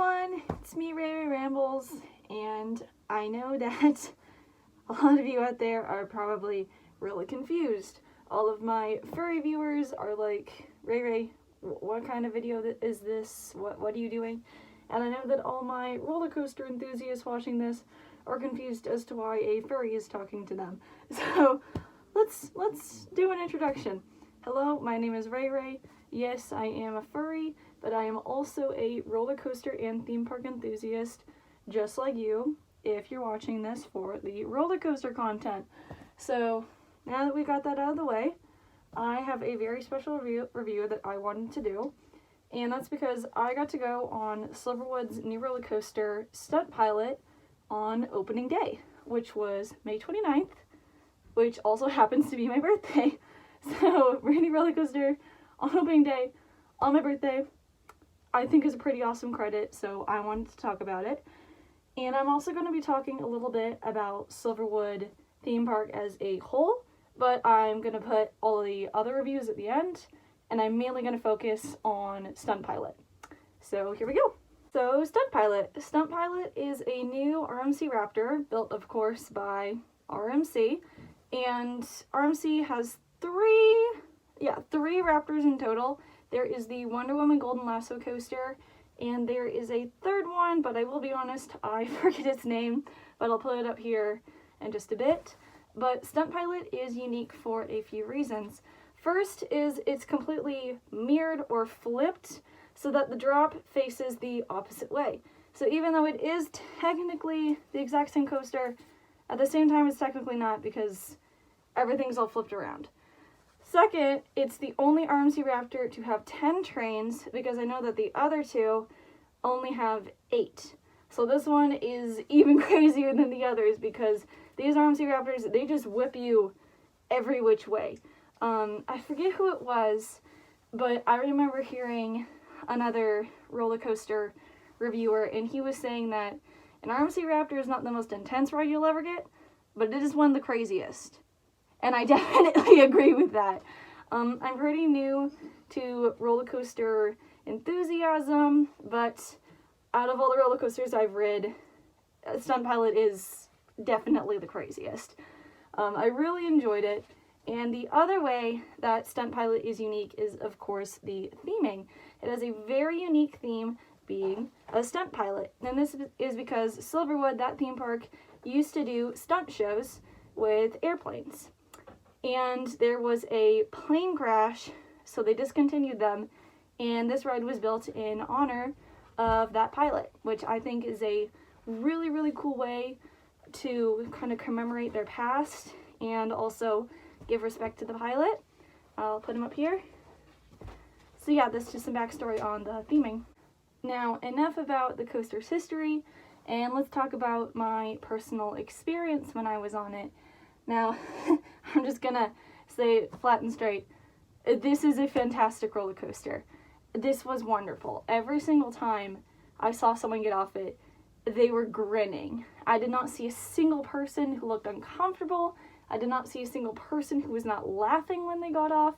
everyone, it's me, Ray Rambles, and I know that a lot of you out there are probably really confused. All of my furry viewers are like, Ray, what kind of video is this? What are you doing? And I know that all my roller coaster enthusiasts watching this are confused as to why a furry is talking to them. So let's do an introduction. Hello, my name is Ray. Yes, I am a furry, but I am also a roller coaster and theme park enthusiast, just like you, if you're watching this for the roller coaster content. So now that we got that out of the way, I have a very special review that I wanted to do, and that's because I got to go on Silverwood's new roller coaster, Stunt Pilot, on opening day, which was May 29th, which also happens to be my birthday. So riding roller coaster on opening day on my birthday, I think is a pretty awesome credit, so I wanted to talk about it. And I'm also going to be talking a little bit about Silverwood theme park as a whole, but I'm going to put all the other reviews at the end, and I'm mainly going to focus on Stunt Pilot. So here we go. So Stunt Pilot. Stunt Pilot is a new RMC Raptor, built of course by RMC, and RMC has three Raptors in total. There is the Wonder Woman Golden Lasso coaster, and there is a third one, but I will be honest, I forget its name, but I'll put it up here in just a bit. But Stunt Pilot is unique for a few reasons. First is it's completely mirrored or flipped so that the drop faces the opposite way. So even though it is technically the exact same coaster, at the same time it's technically not because everything's all flipped around. Second, it's the only RMC Raptor to have 10 trains, because I know that the other two only have 8. So this one is even crazier than the others, because these RMC Raptors, they just whip you every which way. I forget who it was, but I remember hearing another roller coaster reviewer, and he was saying that an RMC Raptor is not the most intense ride you'll ever get, but it is one of the craziest. And I definitely agree with that. I'm pretty new to roller coaster enthusiasm, but out of all the roller coasters I've rid, Stunt Pilot is definitely the craziest. I really enjoyed it. And the other way that Stunt Pilot is unique is, of course, the theming. It has a very unique theme, being a stunt pilot. And this is because Silverwood, that theme park, used to do stunt shows with airplanes. And there was a plane crash, so they discontinued them, and this ride was built in honor of that pilot, which I think is a really, really cool way to kind of commemorate their past and also give respect to the pilot. I'll put him up here. So yeah, that's just some backstory on the theming. Now, enough about the coaster's history, and let's talk about my personal experience when I was on it. Now, I'm just gonna say flat and straight, this is a fantastic roller coaster. This was wonderful. Every single time I saw someone get off it, they were grinning. I did not see a single person who looked uncomfortable. I did not see a single person who was not laughing when they got off.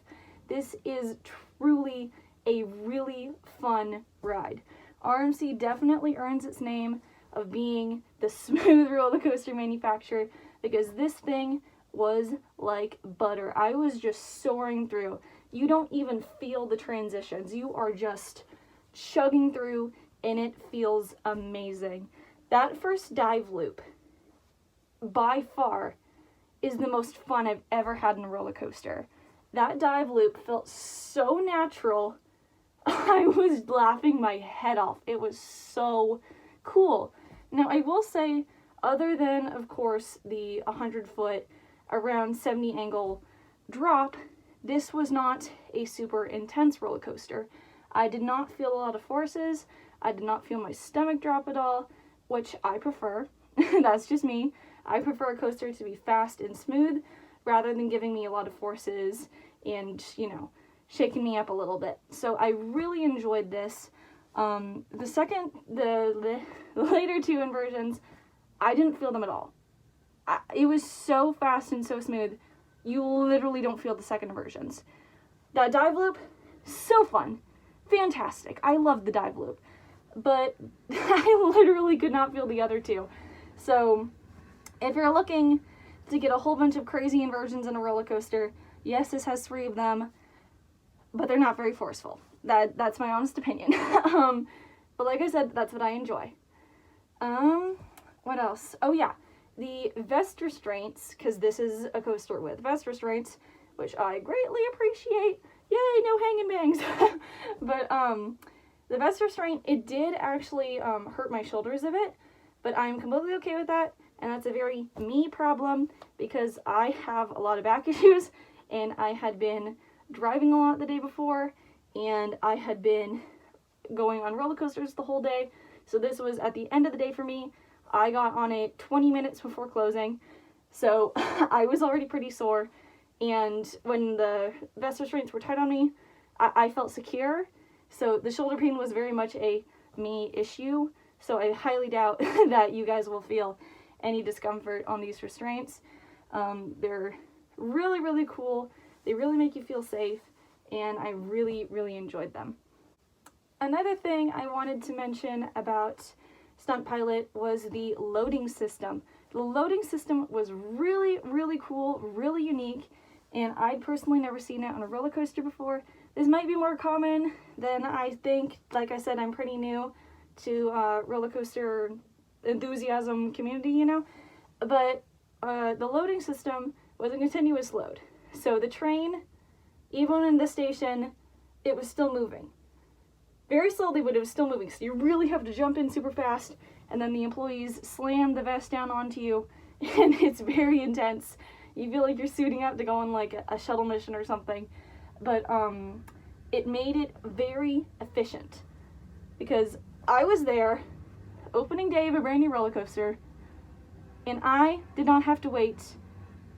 This is truly a really fun ride. RMC definitely earns its name of being the smooth roller coaster manufacturer, because this thing was like butter. I was just soaring through. You don't even feel the transitions. You are just chugging through, and it feels amazing. That first dive loop, by far, is the most fun I've ever had in a roller coaster. That dive loop felt so natural. I was laughing my head off. It was so cool. Now, I will say, other than, of course, the 100-foot, around 70 angle drop, this was not a super intense roller coaster. I did not feel a lot of forces. I did not feel my stomach drop at all, which I prefer. That's just me. I prefer a coaster to be fast and smooth, rather than giving me a lot of forces and, you know, shaking me up a little bit. So I really enjoyed this. The later two inversions, I didn't feel them at all. It was so fast and so smooth, you literally don't feel the second inversions. That dive loop, so fun. Fantastic. I love the dive loop. but I literally could not feel the other two. So if you're looking to get a whole bunch of crazy inversions in a roller coaster, yes, this has 3 of them, but they're not very forceful. That's my honest opinion. But like I said, that's what I enjoy. What else? Oh yeah, the vest restraints, because this is a coaster with vest restraints, which I greatly appreciate. Yay, no hanging bangs. But the vest restraint, it did actually hurt my shoulders a bit, but I'm completely okay with that, and that's a very me problem, because I have a lot of back issues, and I had been driving a lot the day before, and I had been going on roller coasters the whole day, so this was at the end of the day for me. I got on it 20 minutes before closing, so I was already pretty sore, and when the vest restraints were tight on me, I felt secure, so the shoulder pain was very much a me issue, so I highly doubt that you guys will feel any discomfort on these restraints. They're really, really cool. They really make you feel safe, and I really, really enjoyed them. Another thing I wanted to mention about Stunt Pilot was the loading system. The loading system was really, really cool, really unique, and I'd personally never seen it on a roller coaster before. This might be more common than I think. Like I said, I'm pretty new to roller coaster enthusiasm community, you know, but the loading system was a continuous load. So the train, even in the station, it was still moving. Very slowly, but it was still moving. So you really have to jump in super fast, and then the employees slam the vest down onto you, and it's very intense. You feel like you're suiting up to go on like a shuttle mission or something. But it made it very efficient, because I was there opening day of a brand new roller coaster, and I did not have to wait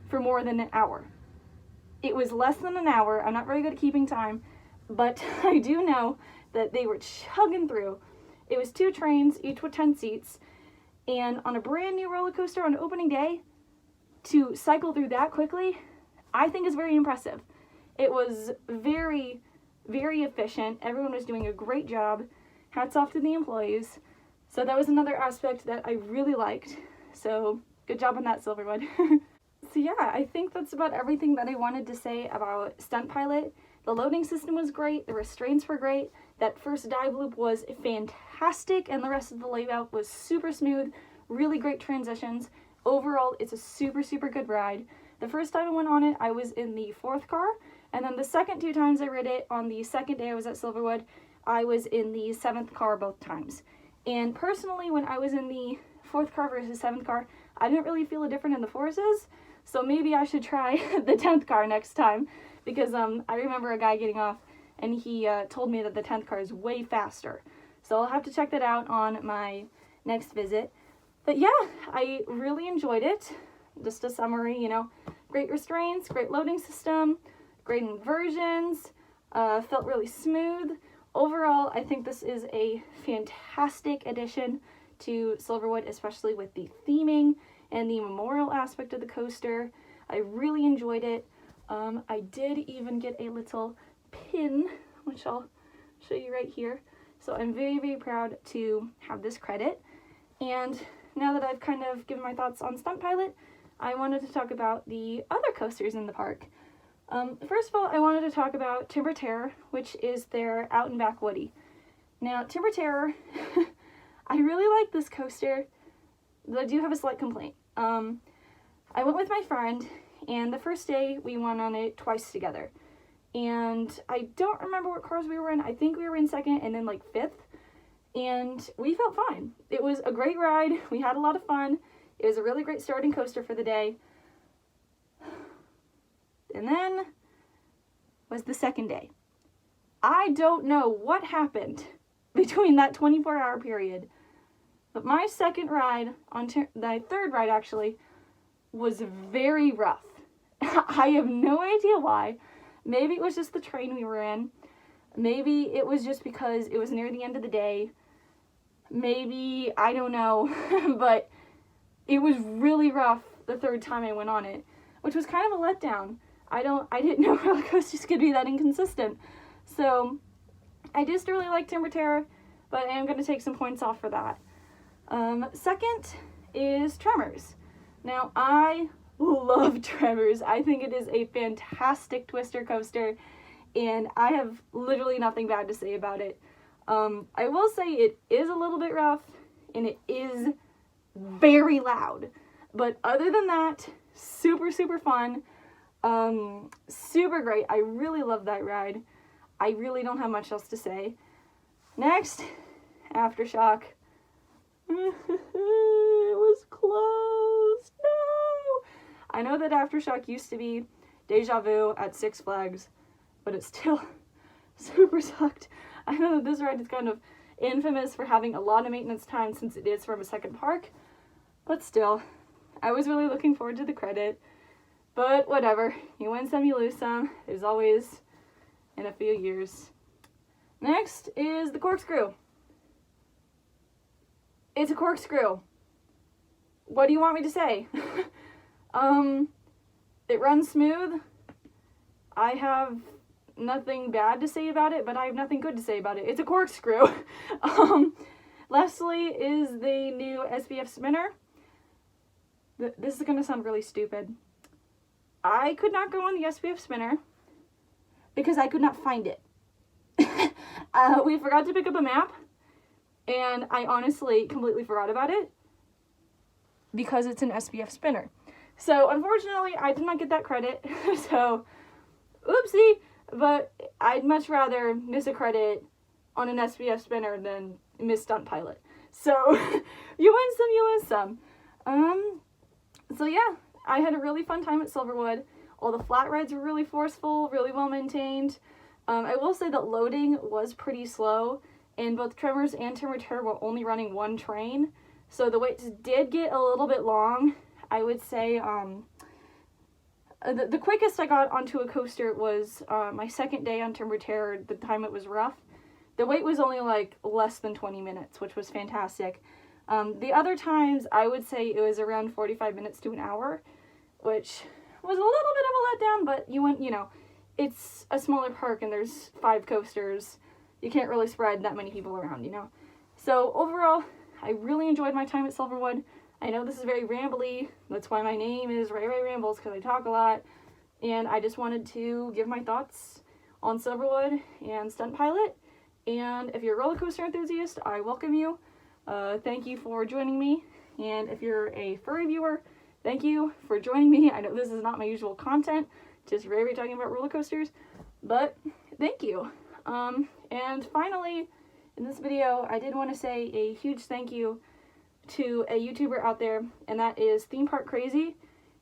for more than an hour. It was less than an hour. I'm not very good at keeping time, but I do know that they were chugging through. It was 2 trains, each with 10 seats, and on a brand new roller coaster on opening day, to cycle through that quickly, I think is very impressive. It was very, very efficient. Everyone was doing a great job. Hats off to the employees. So that was another aspect that I really liked. So good job on that, Silverwood. So yeah, I think that's about everything that I wanted to say about Stunt Pilot. The loading system was great. The restraints were great. That first dive loop was fantastic, and the rest of the layout was super smooth. Really great transitions. Overall, it's a super, super good ride. The first time I went on it, I was in the 4th car, and then the second 2 times I rid it, on the second day I was at Silverwood, I was in the 7th car both times. And personally, when I was in the 4th car versus 7th car, I didn't really feel a difference in the forces, so maybe I should try the 10th car next time, because I remember a guy getting off, and he told me that the 10th car is way faster. So I'll have to check that out on my next visit. But yeah, I really enjoyed it. Just a summary, you know, great restraints, great loading system, great inversions, felt really smooth. Overall, I think this is a fantastic addition to Silverwood, especially with the theming and the memorial aspect of the coaster. I really enjoyed it. I did even get a little pin, which I'll show you right here. So I'm very, very proud to have this credit. And now that I've kind of given my thoughts on Stunt Pilot, I wanted to talk about the other coasters in the park. First of all, I wanted to talk about Timber Terror, which is their Out and Back Woody. Now, Timber Terror, I really like this coaster, but I do have a slight complaint. I went with my friend, and the first day we went on it twice together. And I don't remember what cars we were in. I think we were in 2nd and then like 5th. And we felt fine. It was a great ride. We had a lot of fun. It was a really great starting coaster for the day. And then was the second day. I don't know what happened between that 24-hour period, but my second ride, my third ride actually, was very rough. I have no idea why. Maybe it was just the train we were in. Maybe it was just because it was near the end of the day. Maybe, I don't know, but it was really rough the third time I went on it, which was kind of a letdown. I didn't know roller coasters could be that inconsistent. So I just really like Timber Terror, but I am going to take some points off for that. Second is Tremors. Now, I love Tremors. I think it is a fantastic twister coaster, and I have literally nothing bad to say about it. I will say it is a little bit rough, and it is very loud. But other than that, super, super fun. Super great. I really love that ride. I really don't have much else to say. Next, Aftershock. It was closed. No! I know that Aftershock used to be Deja Vu at Six Flags, but it still super sucked. I know that this ride is kind of infamous for having a lot of maintenance time since it is from a second park, but still, I was really looking forward to the credit. But whatever, you win some, you lose some. There's always in a few years. Next is the Corkscrew. It's a corkscrew. What do you want me to say? It runs smooth. I have nothing bad to say about it, but I have nothing good to say about it. It's a corkscrew. Lastly is the new SBF spinner. This is going to sound really stupid. I could not go on the SBF spinner because I could not find it. We forgot to pick up a map, and I honestly completely forgot about it because it's an SBF spinner. So unfortunately, I did not get that credit. So, oopsie. But I'd much rather miss a credit on an SBF spinner than miss Stunt Pilot. So you win some, you lose some. So yeah, I had a really fun time at Silverwood. All the flat rides were really forceful, really well maintained. I will say that loading was pretty slow, and both Tremors and Timber Terror were only running one train, so the waits did get a little bit long. I would say the quickest I got onto a coaster was my second day on Timber Terror, the time it was rough. The wait was only like less than 20 minutes, which was fantastic. The other times, I would say it was around 45 minutes to an hour, which was a little bit of a letdown, but you know, it's a smaller park and there's 5 coasters. You can't really spread that many people around, you know. So overall, I really enjoyed my time at Silverwood. I know this is very rambly. That's why my name is Ray Ray Rambles, because I talk a lot. And I just wanted to give my thoughts on Silverwood and Stunt Pilot. And if you're a roller coaster enthusiast, I welcome you. Thank you for joining me. And if you're a furry viewer, thank you for joining me. I know this is not my usual content, just Ray Ray talking about roller coasters, but thank you. And finally, in this video, I did want to say a huge thank you to a YouTuber out there, and that is Theme Park Crazy.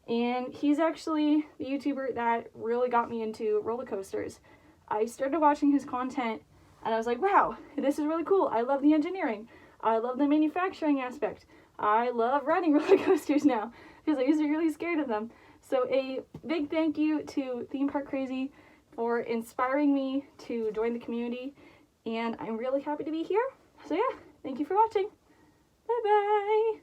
And he's actually the YouTuber that really got me into roller coasters. I started watching his content, and I was like, wow, this is really cool. I love the engineering. I love the manufacturing aspect. I love riding roller coasters now, because I used to be really scared of them. So a big thank you to Theme Park Crazy for inspiring me to join the community, and I'm really happy to be here. So yeah, thank you for watching. Bye bye!